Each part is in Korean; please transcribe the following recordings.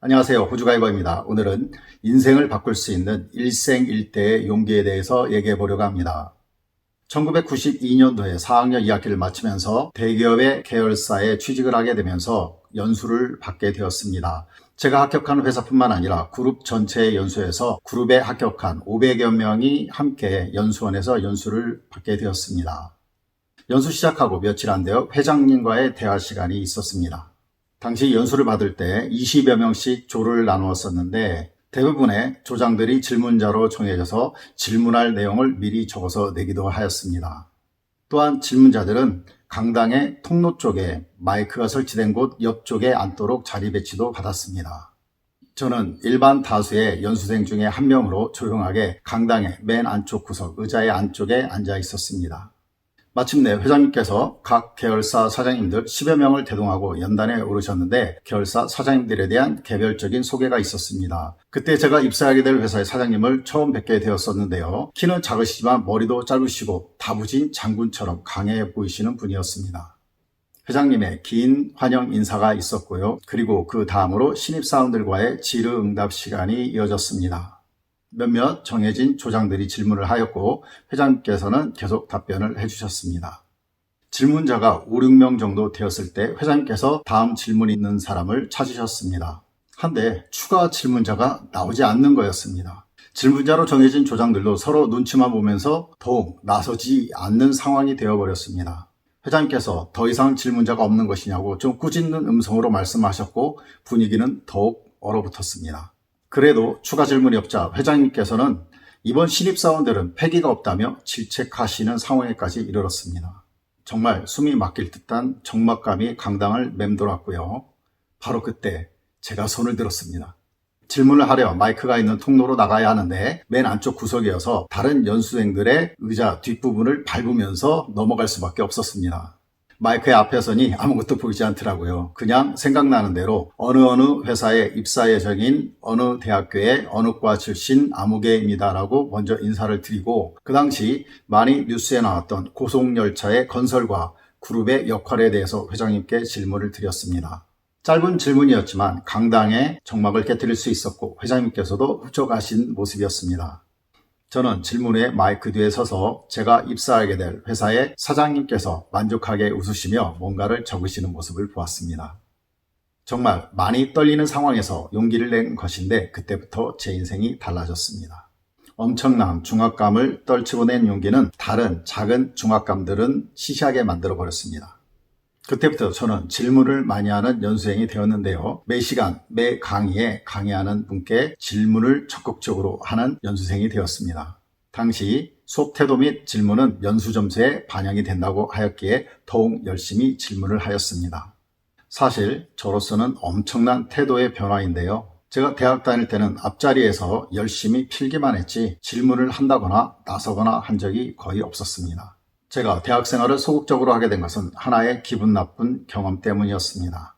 안녕하세요. 호주가이버입니다. 오늘은 인생을 바꿀 수 있는 일생일대의 용기에 대해서 얘기해 보려고 합니다. 1992년도에 4학년 2학기를 마치면서 대기업의 계열사에 취직을 하게 되면서 연수를 받게 되었습니다. 제가 합격한 회사뿐만 아니라 그룹 전체의 연수에서 그룹에 합격한 500여 명이 함께 연수원에서 연수를 받게 되었습니다. 연수 시작하고 며칠 안 되어 회장님과의 대화 시간이 있었습니다. 당시 연수를 받을 때 20여 명씩 조를 나누었었는데 대부분의 조장들이 질문자로 정해져서 질문할 내용을 미리 적어서 내기도 하였습니다. 또한 질문자들은 강당의 통로 쪽에 마이크가 설치된 곳 옆쪽에 앉도록 자리 배치도 받았습니다. 저는 일반 다수의 연수생 중에 한 명으로 조용하게 강당의 맨 안쪽 구석 의자의 안쪽에 앉아 있었습니다. 마침내 회장님께서 각 계열사 사장님들 10여 명을 대동하고 연단에 오르셨는데 계열사 사장님들에 대한 개별적인 소개가 있었습니다. 그때 제가 입사하게 될 회사의 사장님을 처음 뵙게 되었었는데요. 키는 작으시지만 머리도 짧으시고 다부진 장군처럼 강해 보이시는 분이었습니다. 회장님의 긴 환영 인사가 있었고요. 그리고 그 다음으로 신입사원들과의 질의응답 시간이 이어졌습니다. 몇몇 정해진 조장들이 질문을 하였고 회장님께서는 계속 답변을 해주셨습니다. 질문자가 5, 6명 정도 되었을 때 회장님께서 다음 질문이 있는 사람을 찾으셨습니다. 한데 추가 질문자가 나오지 않는 거였습니다. 질문자로 정해진 조장들도 서로 눈치만 보면서 더욱 나서지 않는 상황이 되어버렸습니다. 회장님께서 더 이상 질문자가 없는 것이냐고 좀 꾸짖는 음성으로 말씀하셨고 분위기는 더욱 얼어붙었습니다. 그래도 추가 질문이 없자 회장님께서는 이번 신입사원들은 패기가 없다며 질책하시는 상황에까지 이르렀습니다. 정말 숨이 막힐 듯한 적막감이 강당을 맴돌았고요. 바로 그때 제가 손을 들었습니다. 질문을 하려 마이크가 있는 통로로 나가야 하는데 맨 안쪽 구석이어서 다른 연수생들의 의자 뒷부분을 밟으면서 넘어갈 수밖에 없었습니다. 마이크의 앞에 서니 아무것도 보이지 않더라고요. 그냥 생각나는 대로 어느 회사에 입사 예정인 어느 대학교의 어느 과 출신 아무개입니다라고 먼저 인사를 드리고 그 당시 많이 뉴스에 나왔던 고속열차의 건설과 그룹의 역할에 대해서 회장님께 질문을 드렸습니다. 짧은 질문이었지만 강당에 정막을 깨뜨릴 수 있었고 회장님께서도 훌쩍하신 모습이었습니다. 저는 질문 후에 마이크 뒤에 서서 제가 입사하게 될 회사의 사장님께서 만족하게 웃으시며 뭔가를 적으시는 모습을 보았습니다. 정말 많이 떨리는 상황에서 용기를 낸 것인데 그때부터 제 인생이 달라졌습니다. 엄청난 중압감을 떨치고 낸 용기는 다른 작은 중압감들은 시시하게 만들어버렸습니다. 그때부터 저는 질문을 많이 하는 연수생이 되었는데요. 매 시간, 매 강의에 강의하는 분께 질문을 적극적으로 하는 연수생이 되었습니다. 당시 수업 태도 및 질문은 연수 점수에 반영이 된다고 하였기에 더욱 열심히 질문을 하였습니다. 사실 저로서는 엄청난 태도의 변화인데요. 제가 대학 다닐 때는 앞자리에서 열심히 필기만 했지 질문을 한다거나 나서거나 한 적이 거의 없었습니다. 제가 대학 생활을 소극적으로 하게 된 것은 하나의 기분 나쁜 경험 때문이었습니다.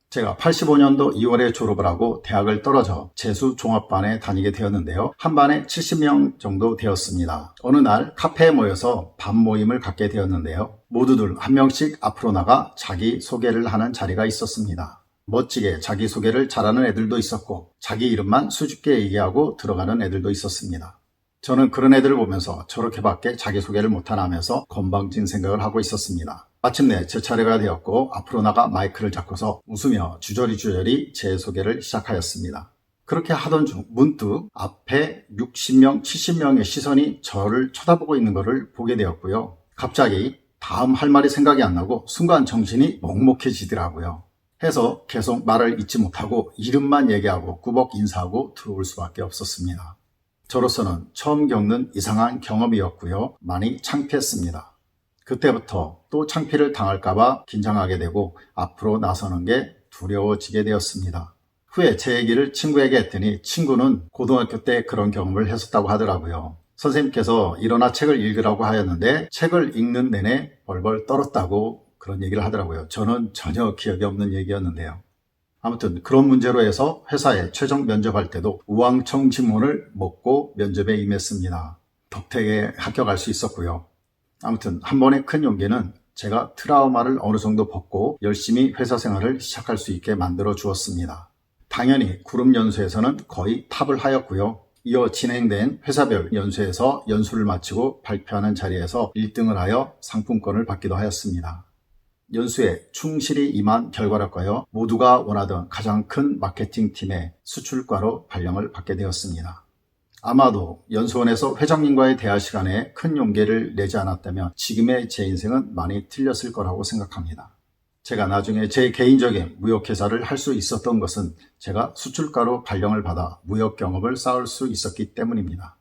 제가 85년도 2월에 졸업을 하고 대학을 떨어져 재수종합반에 다니게 되었는데요. 한 반에 70명 정도 되었습니다. 어느 날 카페에 모여서 밥 모임을 갖게 되었는데요. 모두들 한 명씩 앞으로 나가 자기소개를 하는 자리가 있었습니다. 멋지게 자기소개를 잘하는 애들도 있었고 자기 이름만 수줍게 얘기하고 들어가는 애들도 있었습니다. 저는 그런 애들을 보면서 저렇게밖에 자기소개를 못하나 하면서 건방진 생각을 하고 있었습니다. 마침내 제 차례가 되었고 앞으로 나가 마이크를 잡고서 웃으며 주저리 제 소개를 시작하였습니다. 그렇게 하던 중 문득 앞에 60명, 70명의 시선이 저를 쳐다보고 있는 것을 보게 되었고요. 갑자기 다음 할 말이 생각이 안 나고 순간 정신이 먹먹해지더라고요. 해서 계속 말을 잇지 못하고 이름만 얘기하고 꾸벅 인사하고 들어올 수밖에 없었습니다. 저로서는 처음 겪는 이상한 경험이었고요. 많이 창피했습니다. 그때부터 또 창피를 당할까봐 긴장하게 되고 앞으로 나서는 게 두려워지게 되었습니다. 후에 제 얘기를 친구에게 했더니 친구는 고등학교 때 그런 경험을 했었다고 하더라고요. 선생님께서 일어나 책을 읽으라고 하였는데 책을 읽는 내내 벌벌 떨었다고 그런 얘기를 하더라고요. 저는 전혀 기억이 없는 얘기였는데요. 아무튼 그런 문제로 해서 회사에 최종 면접할 때도 우왕청 지문을 먹고 면접에 임했습니다. 덕택에 합격할 수 있었고요. 아무튼 한 번의 큰 용기는 제가 트라우마를 어느 정도 벗고 열심히 회사 생활을 시작할 수 있게 만들어 주었습니다. 당연히 그룹 연수에서는 거의 탑을 하였고요. 이어 진행된 회사별 연수에서 연수를 마치고 발표하는 자리에서 1등을 하여 상품권을 받기도 하였습니다. 연수에 충실히 임한 결과랄까요? 모두가 원하던 가장 큰 마케팅팀의 수출과로 발령을 받게 되었습니다. 아마도 연수원에서 회장님과의 대화 시간에 큰 용기를 내지 않았다면 지금의 제 인생은 많이 틀렸을 거라고 생각합니다. 제가 나중에 제 개인적인 무역회사를 할 수 있었던 것은 제가 수출가로 발령을 받아 무역 경험을 쌓을 수 있었기 때문입니다.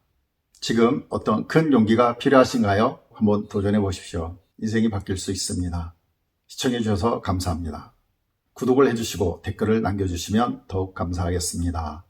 지금 어떤 큰 용기가 필요하신가요? 한번 도전해 보십시오. 인생이 바뀔 수 있습니다. 시청해 주셔서 감사합니다. 구독을 해주시고 댓글을 남겨주시면 더욱 감사하겠습니다.